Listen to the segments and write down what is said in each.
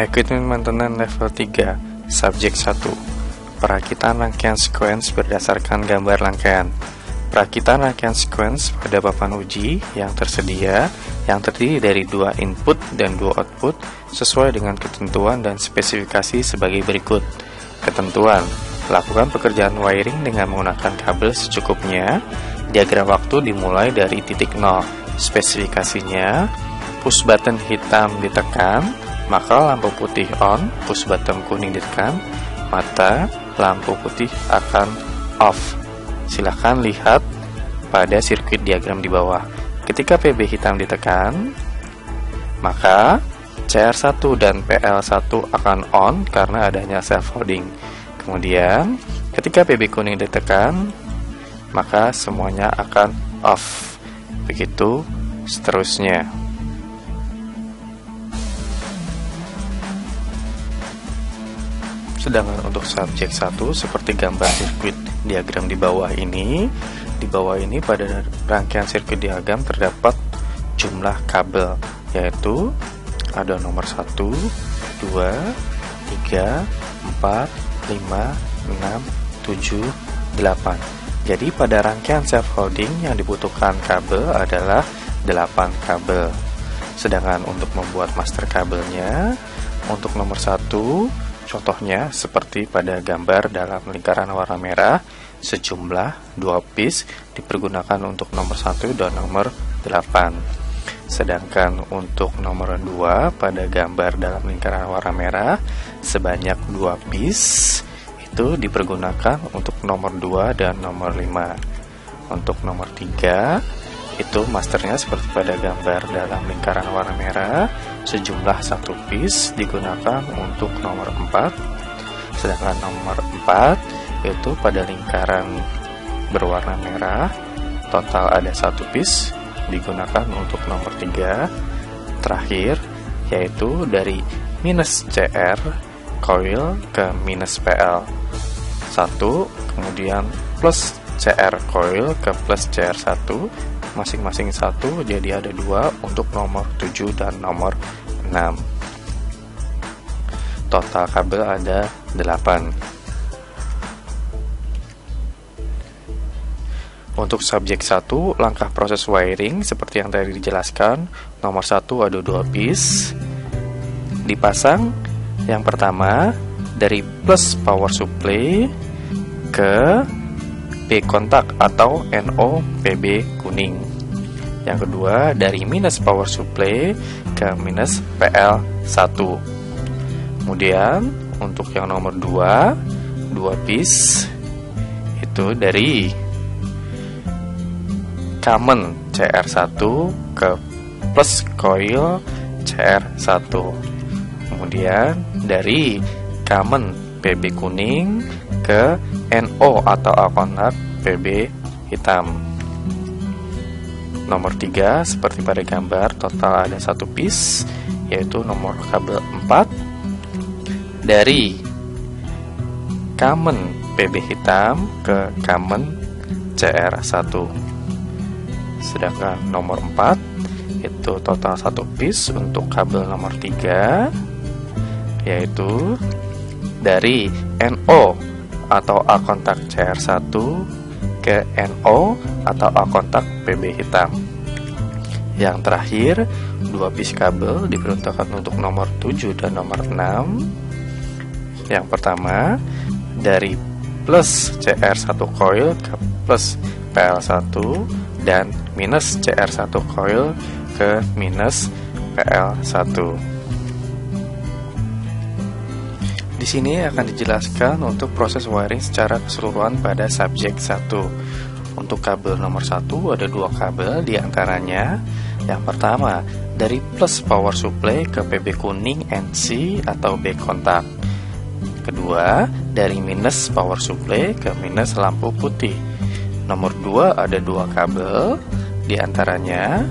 Equipment Maintenance Level 3, Subjek 1. Perakitan rangkaian sequence berdasarkan gambar rangkaian. Perakitan rangkaian sequence pada papan uji yang tersedia yang terdiri dari 2 input dan 2 output sesuai dengan ketentuan dan spesifikasi sebagai berikut. Ketentuan: lakukan pekerjaan wiring dengan menggunakan kabel secukupnya. Diagram waktu dimulai dari titik 0. Spesifikasinya: push button hitam ditekan, maka lampu putih on, push button kuning ditekan, maka lampu putih akan off. Silahkan lihat pada sirkuit diagram di bawah. Ketika PB hitam ditekan, maka CR1 dan PL1 akan on karena adanya self holding. Kemudian, ketika PB kuning ditekan, maka semuanya akan off. Begitu seterusnya. Sedangkan untuk subjek 1 seperti gambar sirkuit diagram di bawah ini, pada rangkaian sirkuit diagram terdapat jumlah kabel, yaitu ada nomor 1, 2, 3, 4, 5, 6, 7, 8. Jadi pada rangkaian self holding yang dibutuhkan kabel adalah 8 kabel. Sedangkan untuk membuat master kabelnya, untuk nomor 1, contohnya seperti pada gambar dalam lingkaran warna merah, sejumlah 2 piece dipergunakan untuk nomor 1 dan nomor 8. Sedangkan untuk nomor 2 pada gambar dalam lingkaran warna merah, sebanyak 2 piece itu dipergunakan untuk nomor 2 dan nomor 5. Untuk nomor 3 itu masternya seperti pada gambar dalam lingkaran warna merah, sejumlah 1 piece digunakan untuk nomor 4. Sedangkan nomor 4 itu pada lingkaran berwarna merah, total ada 1 piece digunakan untuk nomor 3. Terakhir, yaitu dari minus CR coil ke minus PL1, kemudian plus CR coil ke plus CR1, masing-masing 1, jadi ada 2 untuk nomor 7 dan nomor 6. Total kabel ada 8. Untuk subjek 1, langkah proses wiring seperti yang tadi dijelaskan. Nomor 1 ada 2 piece dipasang. Yang pertama dari plus power supply ke P kontak atau NO PB kuning. Yang kedua dari minus power supply ke minus PL1. Kemudian untuk yang nomor 2 piece itu dari common CR1 ke plus coil CR1. Kemudian dari common PB kuning ke NO atau kontak PB hitam. Nomor 3 seperti pada gambar, total ada 1 piece, yaitu nomor kabel 4 dari common PB hitam ke common CR1. Sedangkan nomor 4 itu total 1 piece untuk kabel nomor 3, yaitu dari NO atau A kontak CR1 ke NO atau A kontak PB hitam. Yang terakhir, 2 piece kabel diperuntukkan untuk nomor 7 dan nomor 6. Yang pertama dari plus CR1 coil ke plus PL1 dan minus CR1 coil ke minus PL1. Di sini akan dijelaskan untuk proses wiring secara keseluruhan pada subjek 1. Untuk kabel nomor 1 ada 2 kabel diantaranya. Yang pertama dari plus power supply ke PB kuning NC atau B kontak. Kedua dari minus power supply ke minus lampu putih. Nomor 2 ada 2 kabel diantaranya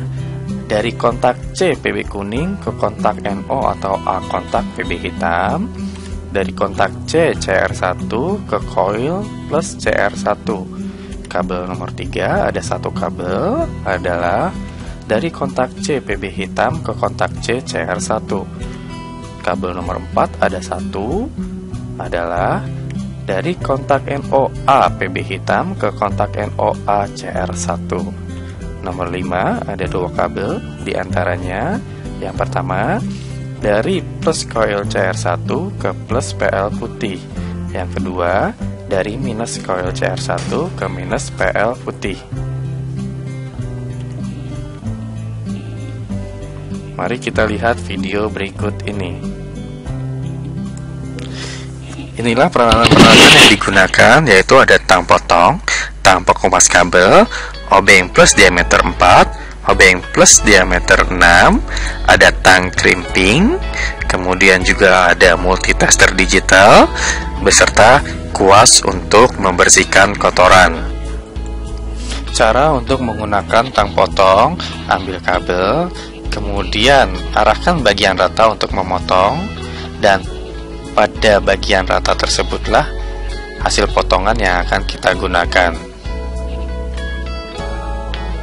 dari kontak C PB kuning ke kontak NO atau A kontak PB hitam, dari kontak C CR1 ke coil plus CR1. Kabel nomor 3 ada 1 kabel adalah dari kontak C PB hitam ke kontak C CR1. kabel nomor 4 ada 1 adalah dari kontak NOA PB hitam ke kontak NOA CR1. Nomor 5 ada 2 kabel, diantaranya yang pertama dari plus coil CR1 ke plus PL putih. Yang kedua dari minus coil CR1 ke minus PL putih. Mari kita lihat video berikut ini. Inilah peralatan-peralatan yang digunakan, yaitu ada tang potong, tang pengupas kabel, obeng plus diameter 4, obeng plus diameter 6, ada tang crimping, kemudian juga ada multitester digital, beserta kuas untuk membersihkan kotoran. Cara untuk menggunakan tang potong, ambil kabel, kemudian arahkan bagian rata untuk memotong, dan pada bagian rata tersebutlah hasil potongan yang akan kita gunakan.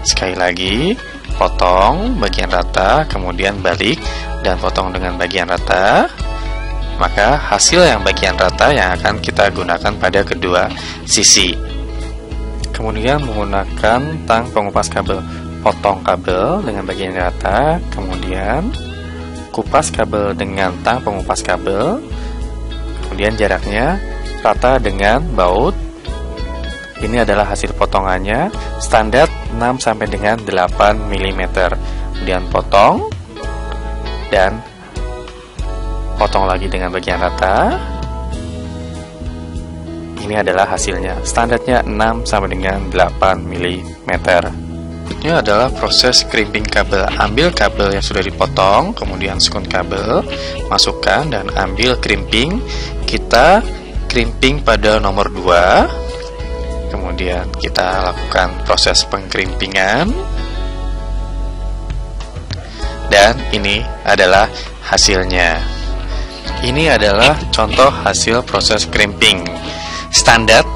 Sekali lagi, potong bagian rata, kemudian balik dan potong dengan bagian rata. Maka hasil yang bagian rata yang akan kita gunakan pada kedua sisi. Kemudian menggunakan tang pengupas kabel, potong kabel dengan bagian rata, kemudian kupas kabel dengan tang pengupas kabel, kemudian jaraknya rata dengan baut. Ini adalah hasil potongannya, standar 6 sampai dengan 8 mm. Kemudian potong dan potong lagi dengan bagian rata. Ini adalah hasilnya, standarnya 6 sampai dengan 8 mm. Ini adalah proses crimping kabel. Ambil kabel yang sudah dipotong, kemudian sekun kabel, masukkan dan ambil crimping. Kita crimping pada nomor 2. Kemudian kita lakukan proses pengkrimpingan. Dan ini adalah hasilnya. Ini adalah contoh hasil proses crimping. Standar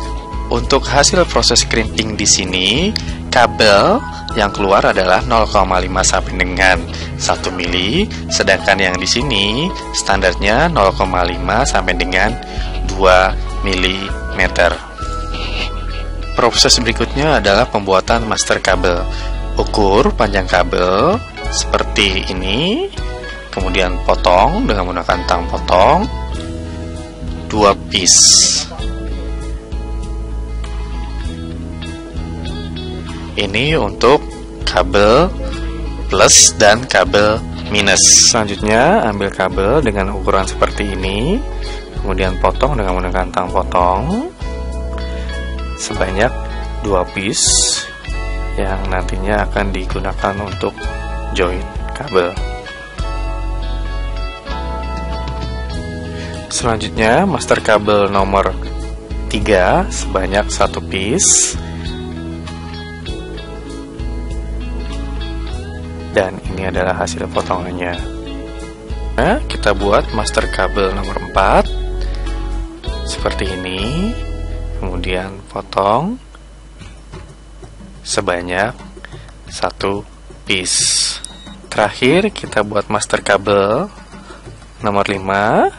untuk hasil proses crimping di sini, kabel yang keluar adalah 0,5 sampai dengan 1 mili, sedangkan yang di sini standarnya 0,5 sampai dengan 2 mm. Proses berikutnya adalah pembuatan master kabel. Ukur panjang kabel seperti ini, kemudian potong dengan menggunakan tang potong 2 piece. Ini untuk kabel plus dan kabel minus. Selanjutnya ambil kabel dengan ukuran seperti ini, kemudian potong dengan menggunakan tang potong sebanyak 2 piece yang nantinya akan digunakan untuk join kabel. Selanjutnya master kabel nomor 3 sebanyak 1 piece. Dan ini adalah hasil potongannya. Nah, kita buat master kabel nomor 4 seperti ini, kemudian potong sebanyak 1 piece. Terakhir kita buat master kabel nomor 5,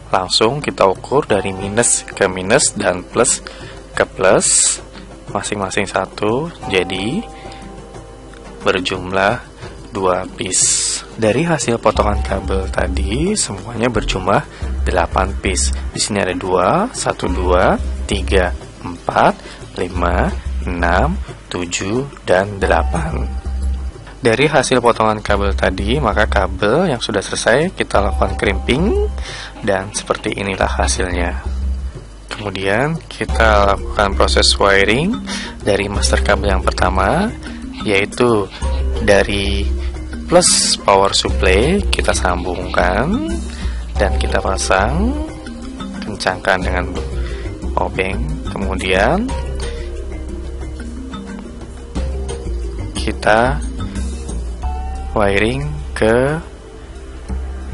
langsung kita ukur dari minus ke minus dan plus ke plus, masing-masing 1, jadi berjumlah 2 piece. Dari hasil potongan kabel tadi semuanya berjumlah 8 piece. Di sini ada 2, 1, 2, 3, 4, 5, 6, 7, dan 8. Dari hasil potongan kabel tadi, maka kabel yang sudah selesai kita lakukan crimping dan seperti inilah hasilnya. Kemudian kita lakukan proses wiring dari master kabel yang pertama, yaitu dari plus power supply kita sambungkan dan kita pasang, kencangkan dengan obeng. Kemudian kita wiring ke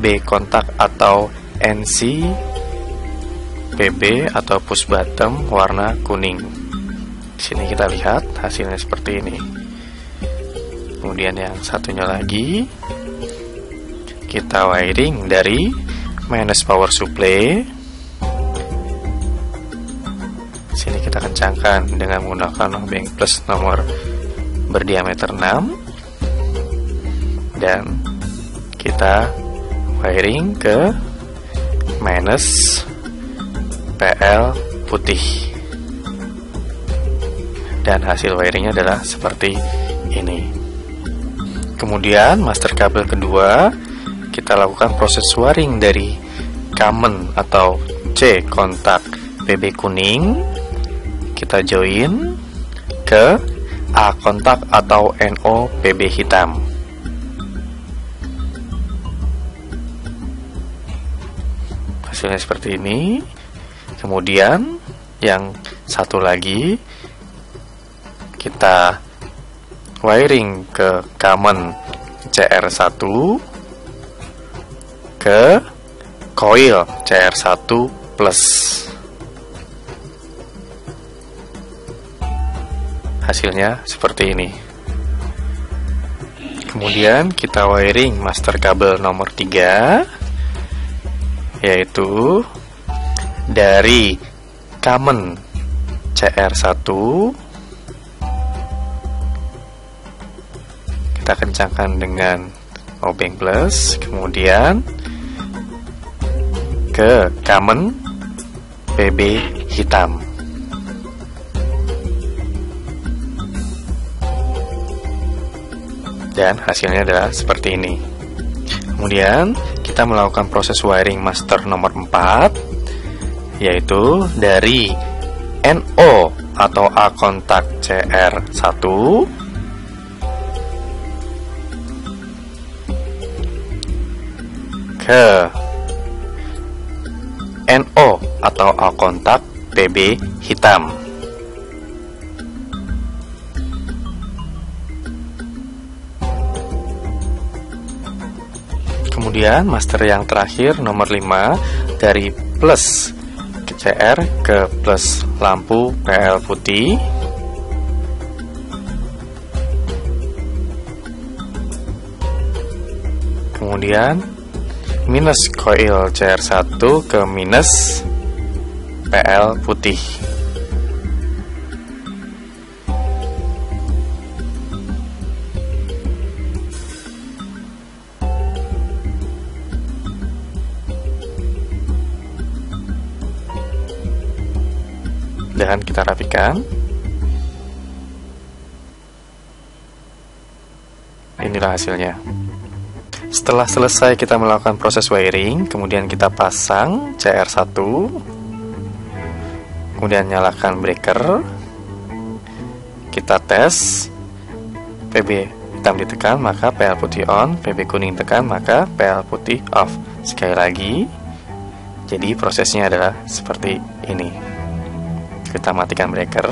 B kontak atau NC PB atau push bottom warna kuning. Di sini kita lihat hasilnya seperti ini. Kemudian yang satunya lagi kita wiring dari minus power supply. Sini kita kencangkan dengan menggunakan obeng plus nomor berdiameter 6, dan kita wiring ke minus PL putih, dan hasil wiringnya adalah seperti ini. Kemudian master kabel kedua, kita lakukan proses wiring dari common atau C kontak PB kuning, kita join ke A kontak atau NO PB hitam. Hasilnya seperti ini. Kemudian yang satu lagi kita wiring ke common CR1 ke coil CR1 plus. Hasilnya seperti ini. Kemudian kita wiring master kabel nomor 3, yaitu dari common CR1 kita kencangkan dengan obeng plus, kemudian ke common PB hitam. Dan hasilnya adalah seperti ini. Kemudian kita melakukan proses wiring master nomor 4, yaitu dari NO atau A kontak CR1 ke NO atau A kontak PB hitam. Kemudian master yang terakhir nomor 5, dari plus ke CR ke plus lampu PL putih. Kemudian minus coil CR1 ke minus PL putih. Dan kita rapikan. Inilah hasilnya. Setelah selesai kita melakukan proses wiring, kemudian kita pasang CR1, kemudian nyalakan breaker, kita tes, PB hitam ditekan maka PL putih on, PB kuning tekan maka PL putih off. Sekali lagi, jadi prosesnya adalah seperti ini. Kita matikan breaker.